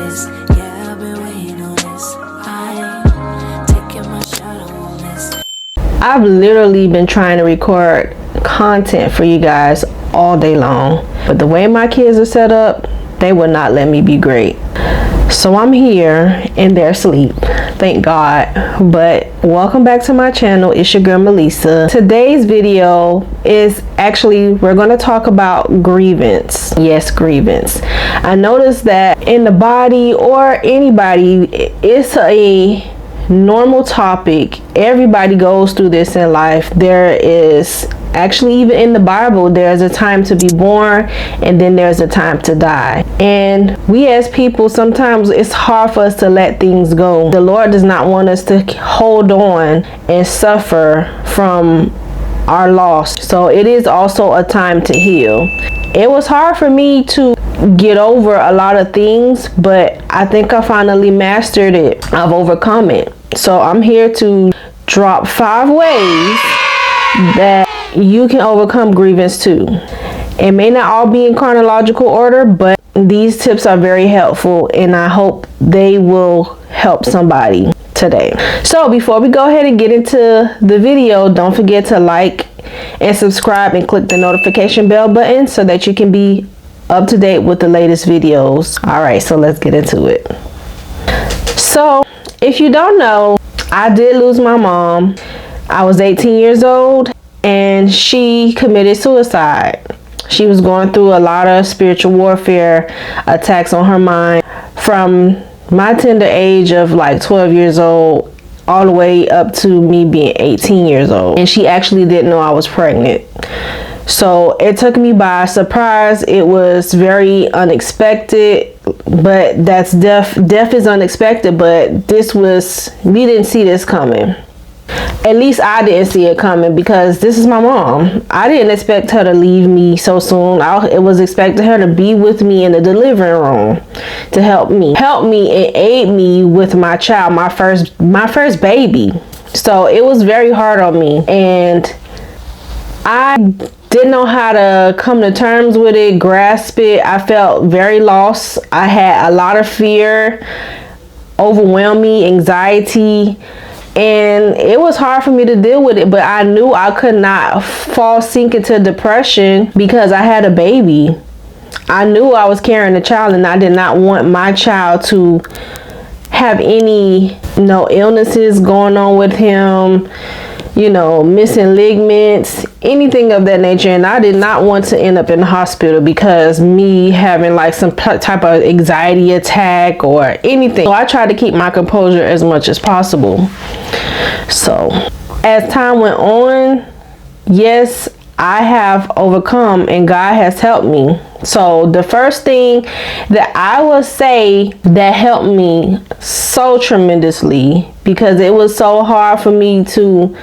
this. Yeah, I've been waiting on this. I ain't taking my shot on this. I've literally been trying to record content for you guys all day long, but the way my kids are set up, they would not let me be great. So I'm here in their sleep, thank God. But welcome back to my channel. It's your girl Itsmehleesah. Today's video is actually, we're going to talk about grievance. Yes, grievance. I noticed that in the body or anybody, it's a normal topic. Everybody goes through this in life. There is actually, even in the Bible, there's a time to be born and then there's a time to die. And we as people, sometimes it's hard for us to let things go. The Lord does not want us to hold on and suffer from our loss. So it is also a time to heal. It was hard for me to get over a lot of things, but I think I finally mastered it. I've overcome it. So I'm here to drop 5 ways that you can overcome grievance too. It may not all be in chronological order, but these tips are very helpful and I hope they will help somebody today. So before we go ahead and get into the video, don't forget to like and subscribe and click the notification bell button so that you can be up to date with the latest videos. All right, so let's get into it. So if you don't know, I did lose my mom. I was 18 years old and she committed suicide. She was going through a lot of spiritual warfare attacks on her mind from my tender age of like 12 years old all the way up to me being 18 years old. And she actually didn't know I was pregnant. So it took me by surprise. It was very unexpected, but that's death is unexpected, but we didn't see this coming. At least I didn't see it coming because this is my mom. I didn't expect her to leave me so soon. It was expecting her to be with me in the delivery room to help me and aid me with my child, my first baby. So it was very hard on me and I didn't know how to come to terms with it, grasp it. I felt very lost. I had a lot of fear, overwhelming anxiety, and it was hard for me to deal with it, but I knew I could not sink into depression because I had a baby. I knew I was carrying a child and I did not want my child to have any illnesses going on with him, missing ligaments, anything of that nature. And I did not want to end up in the hospital because me having like some type of anxiety attack or anything. So I tried to keep my composure as much as possible. So as time went on, yes, I have overcome and God has helped me. So the first thing that I will say that helped me so tremendously, because it was so hard for me to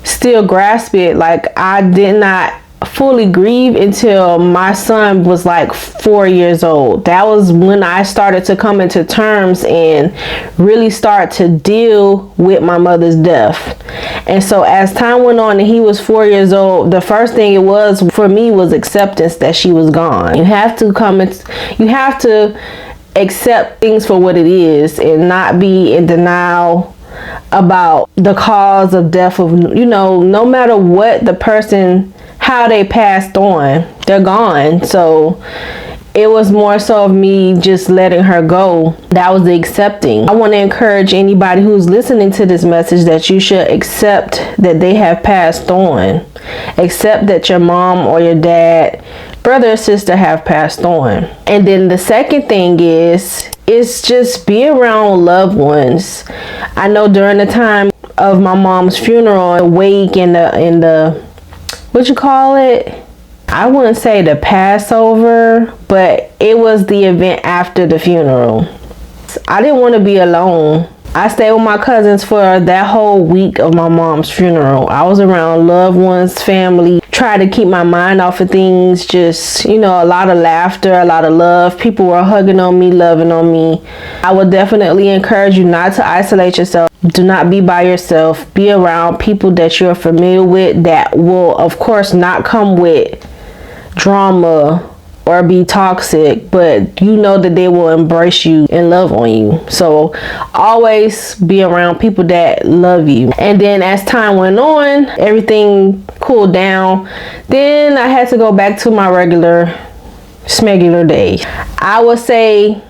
still grasp it. Like I did not fully grieve until my son was like 4 years old. That was when I started to come into terms and really start to deal with my mother's death. And so as time went on and he was 4 years old, the first thing it was for me was acceptance that she was gone. You have to accept things for what it is and not be in denial about the cause of death of, no matter what the person, how they passed on, they're gone. So it was more so of me just letting her go. That was the accepting. I want to encourage anybody who's listening to this message that you should accept that they have passed on. Accept that your mom or your dad, brother or sister have passed on. And then the second thing is just be around loved ones. I know during the time of my mom's funeral, the wake and the what you call it? I wouldn't say the Passover, but it was the event after the funeral. I didn't want to be alone. I stayed with my cousins for that whole week of my mom's funeral. I was around loved ones, family, tried to keep my mind off of things, just, a lot of laughter, a lot of love. People were hugging on me, loving on me. I would definitely encourage you not to isolate yourself. Do not be by yourself. Be around people that you're familiar with that will, of course, not come with drama or be toxic, but you know that they will embrace you and love on you. So always be around people that love you. And then as time went on, everything cooled down. Then I had to go back to my regular smegular day. I would say,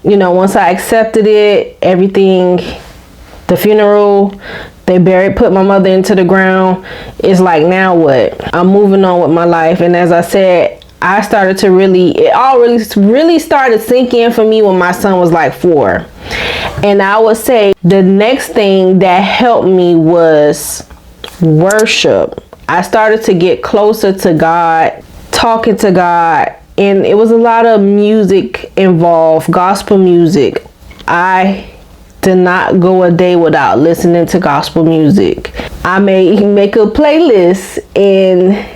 once I accepted it, everything, the funeral, they put my mother into the ground. It's like, now what? I'm moving on with my life. And as I said, I started to really started sinking in for me when my son was like 4. And I would say the next thing that helped me was worship. I started to get closer to God, talking to God, and it was a lot of music involved, gospel music. I did not go a day without listening to gospel music. I may make a playlist and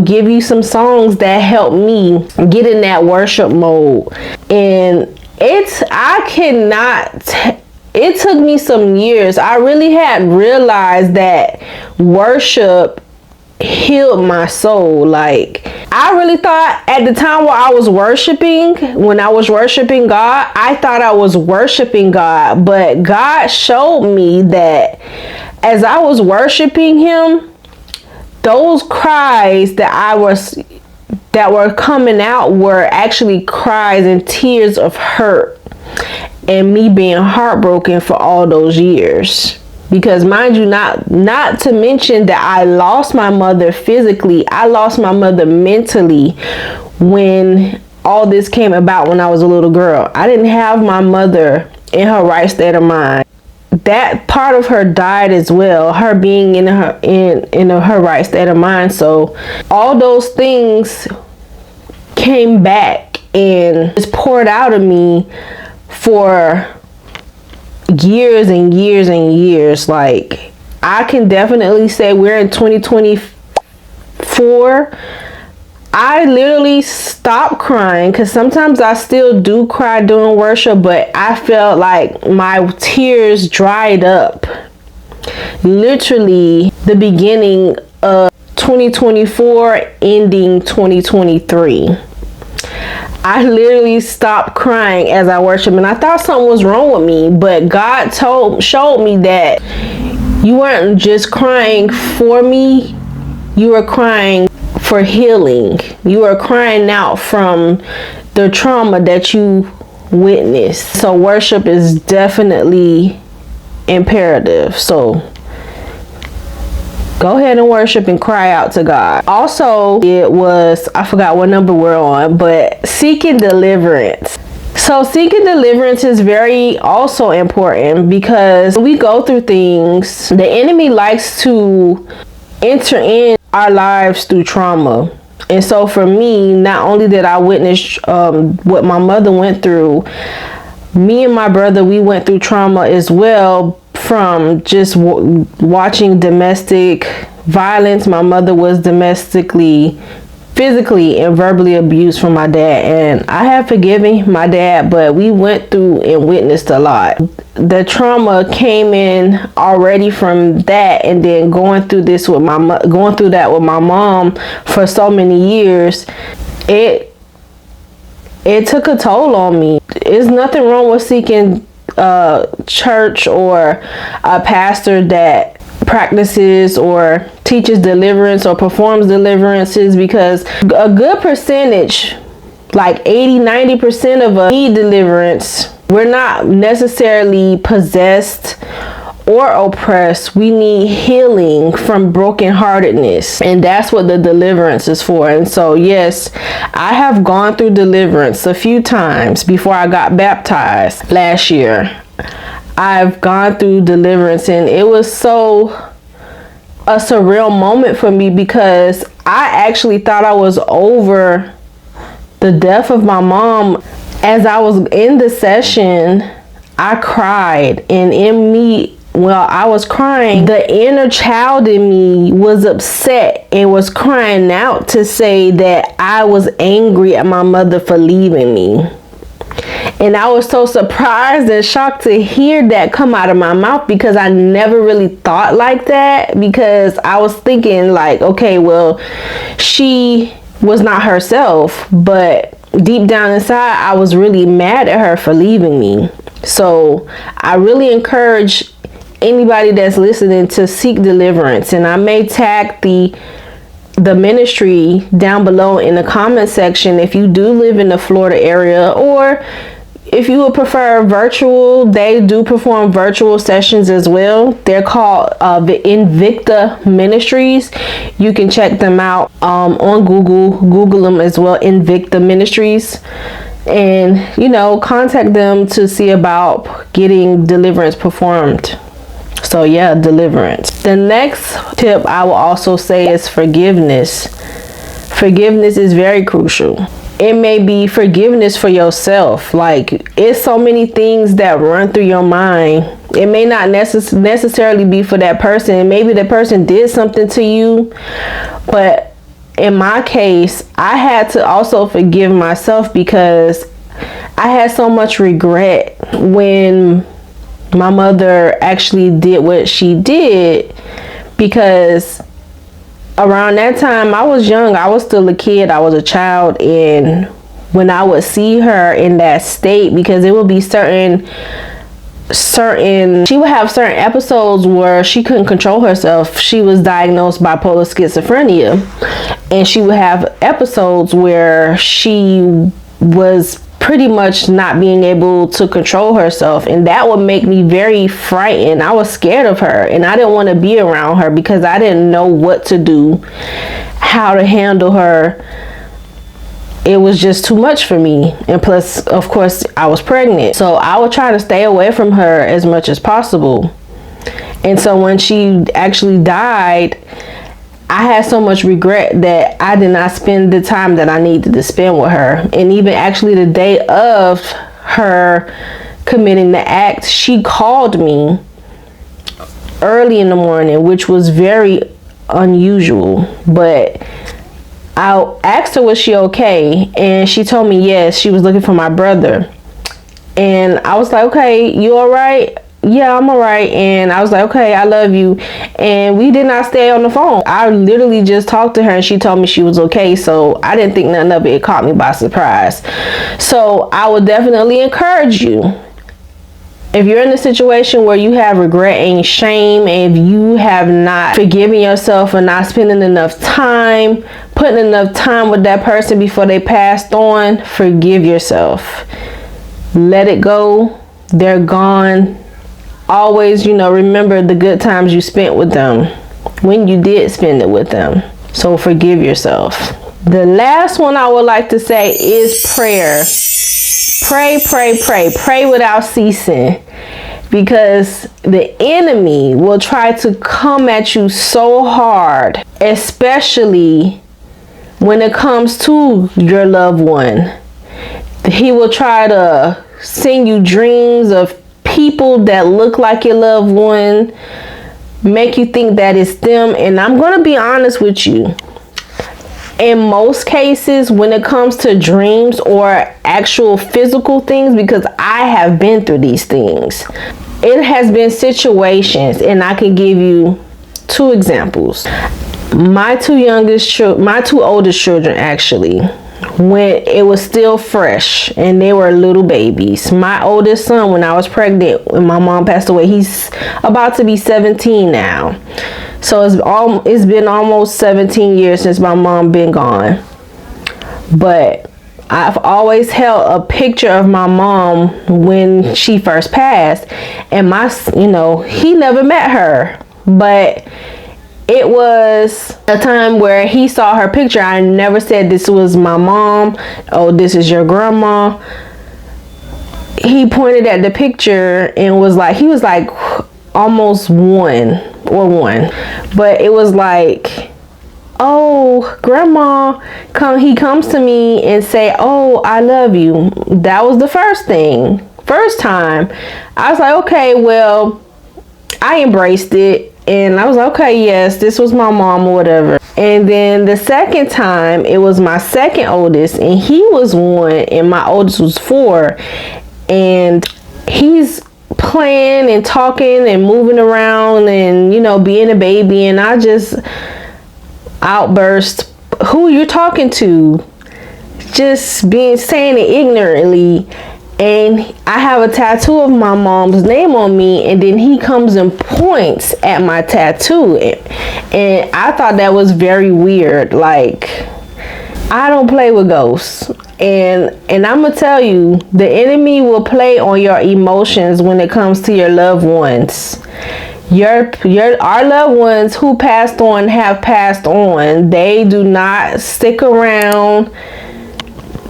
give you some songs that help me get in that worship mode. And it took me some years. I really had realized that worship healed my soul. Like, I really thought at the time when I was worshiping God, I thought I was worshiping God, but God showed me that as I was worshiping him, those cries that were coming out were actually cries and tears of hurt and me being heartbroken for all those years. Because mind you, not to mention that I lost my mother physically, I lost my mother mentally when all this came about when I was a little girl. I didn't have my mother in her right state of mind. That part of her died as well, her being in her right state of mind. So all those things came back and just poured out of me for years and years and years. Like, I can definitely say we're in 2024. I literally stopped crying, because sometimes I still do cry during worship, but I felt like my tears dried up. Literally the beginning of 2024, ending 2023. I literally stopped crying as I worship, and I thought something was wrong with me, but God showed me that you weren't just crying for me, you were crying for healing. You are crying out from the trauma that you witnessed. So worship is definitely imperative. So go ahead and worship and cry out to God. Also, I forgot what number we're on, but seeking deliverance. So seeking deliverance is very also important, because when we go through things, the enemy likes to enter in our lives through trauma. And so for me, not only did I witness what my mother went through, me and my brother, we went through trauma as well from just watching domestic violence. My mother was domestically, physically and verbally abused from my dad, and I have forgiven my dad, but we went through and witnessed a lot. The trauma came in already from that, and then going through that with my mom for so many years, it took a toll on me. There's nothing wrong with seeking church or a pastor that practices or teaches deliverance or performs deliverances, because a good percentage, like 80-90% of us, need deliverance. We're not necessarily possessed or oppressed. We need healing from brokenheartedness, and that's what the deliverance is for. And so yes, I have gone through deliverance a few times before I got baptized last year. I've gone through deliverance, and it was a surreal moment for me, because I actually thought I was over the death of my mom. As I was in the session, I cried, and while I was crying, the inner child in me was upset and was crying out to say that I was angry at my mother for leaving me. And I was so surprised and shocked to hear that come out of my mouth, because I never really thought like that, because I was thinking like, okay, well, she was not herself, but deep down inside, I was really mad at her for leaving me. So I really encourage anybody that's listening to seek deliverance, and I may tag the ministry down below in the comment section if you do live in the Florida area, or if you would prefer virtual, they do perform virtual sessions as well. They're called the Invicta Ministries. You can check them out on Google them as well, Invicta Ministries, and contact them to see about getting deliverance performed. So yeah, deliverance. The next tip I will also say is forgiveness. Forgiveness is very crucial. It may be forgiveness for yourself. Like, it's so many things that run through your mind. It may not necessarily be for that person. Maybe the person did something to you, but in my case, I had to also forgive myself because I had so much regret when my mother actually did what she did, because around that time I was young. I was still a kid. I was a child. And when I would see her in that state, because it would be certain she would have certain episodes where she couldn't control herself. She was diagnosed bipolar schizophrenia, and she would have episodes where she was pretty much not being able to control herself, and that would make me very frightened. I was scared of her, and I didn't want to be around her because I didn't know what to do, how to handle her. It was just too much for me, and plus, of course, I was pregnant, so I would try to stay away from her as much as possible. And so when she actually died, I had so much regret that I did not spend the time that I needed to spend with her. And even actually the day of her committing the act, she called me early in the morning, which was very unusual. But I asked her, was she okay? And she told me yes, she was looking for my brother. And I was like, okay, you all right? Yeah, I'm all right. And I was like, okay, I love you. And we did not stay on the phone. I literally just talked to her and she told me she was okay. So I didn't think nothing of it. It caught me by surprise. So I would definitely encourage you, if you're in a situation where you have regret and shame, and if you have not forgiven yourself for not spending enough time, putting enough time with that person before they passed on, forgive yourself. Let it go. They're gone. Always, remember the good times you spent with them when you did spend it with them. So forgive yourself. The last one I would like to say is prayer. Pray, pray, pray. Pray without ceasing. Because the enemy will try to come at you so hard, especially when it comes to your loved one. He will try to send you dreams of people that look like your loved one, make you think that it's them. And I'm going to be honest with you. In most cases, when it comes to dreams or actual physical things, because I have been through these things, it has been situations, and I can give you 2 examples. My two oldest children, actually, when it was still fresh and they were little babies. My oldest son, when I was pregnant, when my mom passed away, he's about to be 17 now. So it's been almost 17 years since my mom been gone. But I've always held a picture of my mom when she first passed, and he never met her, but it was a time where he saw her picture. I never said this was my mom. Oh, this is your grandma. He pointed at the picture and was like, he was like almost one. But it was like, oh, grandma, he comes to me and say, oh, I love you. That was the first time. I was like, okay, well, I embraced it. And I was like, okay, yes, this was my mom or whatever. And then the second time, it was my second oldest, and he was 1 and my oldest was 4. And he's playing and talking and moving around and, being a baby. And I just outburst who you're talking to, just saying it ignorantly. And I have a tattoo of my mom's name on me, and then he comes and points at my tattoo, and I thought that was very weird. Like, I don't play with ghosts, and I'm gonna tell you, the enemy will play on your emotions when it comes to your loved ones. Our loved ones who passed on have passed on. They do not stick around.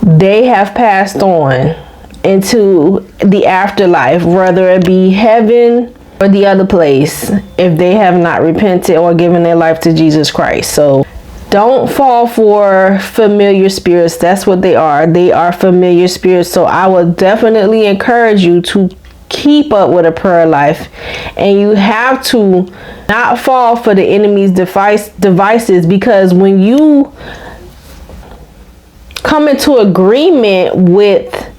They have passed on into the afterlife, whether it be heaven or the other place, if they have not repented or given their life to Jesus Christ. So don't fall for familiar spirits. That's what they are. They are familiar spirits. So I would definitely encourage you to keep up with a prayer life, and you have to not fall for the enemy's devices, because when you come into agreement with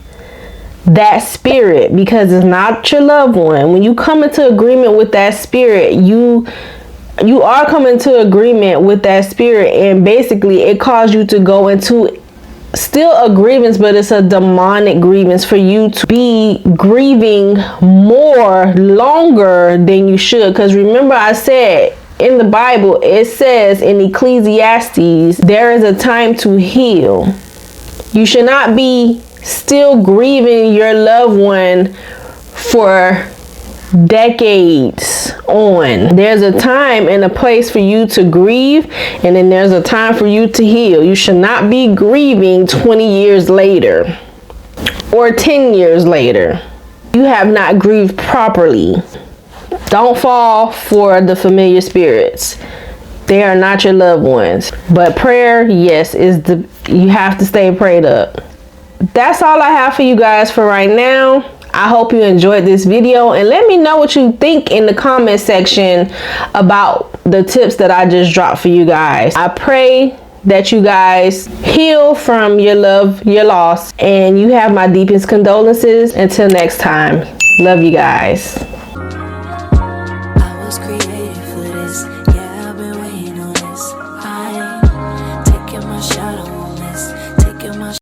that spirit, because it's not your loved one, when you come into agreement with that spirit, you are coming into agreement with that spirit, and basically it caused you to go into still a grievance, but it's a demonic grievance for you to be grieving longer than you should. Because remember, I said in the Bible, it says in Ecclesiastes, there is a time to heal. You should not be still grieving your loved one for decades on. There's a time and a place for you to grieve, and then there's a time for you to heal. You should not be grieving 20 years later or 10 years later. You have not grieved properly. Don't fall for the familiar spirits. They are not your loved ones. But prayer, yes, you have to stay prayed up. That's all I have for you guys for right now. I hope you enjoyed this video, and let me know what you think in the comment section about the tips that I just dropped for you guys. I pray that you guys heal from your loss, and you have my deepest condolences. Until next time, love you guys. I was created for this. Yeah, I've been waiting on this. I ain't taking my shot.